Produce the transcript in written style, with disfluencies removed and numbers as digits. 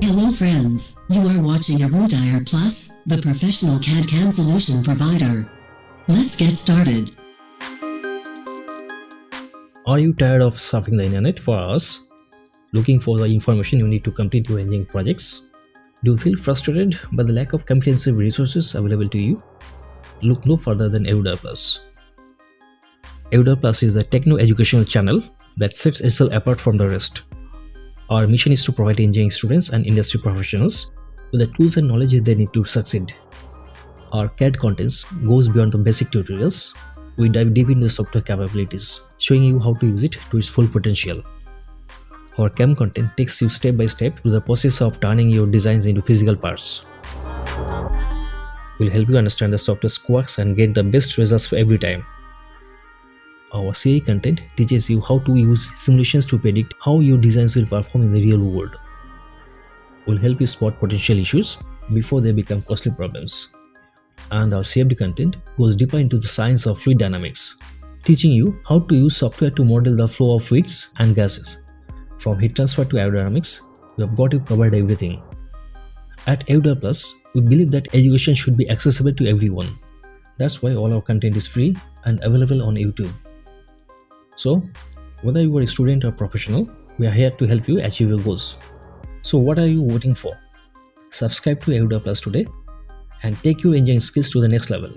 Hello friends, you are watching ERUDIRE Plus, the professional CAD/CAM solution provider. Let's get started. Are you tired of surfing the internet for hours, looking for the information you need to complete your engineering projects? Do you feel frustrated by the lack of comprehensive resources available to you? Look no further than ERUDIRE Plus. ERUDIRE Plus is the techno-educational channel that sets itself apart from the rest. Our mission is to provide engineering students and industry professionals with the tools and knowledge they need to succeed. Our CAD contents goes beyond the basic tutorials. We dive deep into the software capabilities, showing you how to use it to its full potential. Our CAM content takes you step by step through the process of turning your designs into physical parts. We'll help you understand the software's quirks and get the best results for every time. Our CA content teaches you how to use simulations to predict how your designs will perform in the real world. We'll help you spot potential issues before they become costly problems. And our CFD content goes deeper into the science of fluid dynamics, teaching you how to use software to model the flow of fluids and gases. From heat transfer to aerodynamics, we have got you covered everything. At ERUDIRE Plus, we believe that education should be accessible to everyone. That's why all our content is free and available on YouTube. So, whether you are a student or professional, we are here to help you achieve your goals. So what are you waiting for? Subscribe to ERUDIRE Plus today and take your engineering skills to the next level.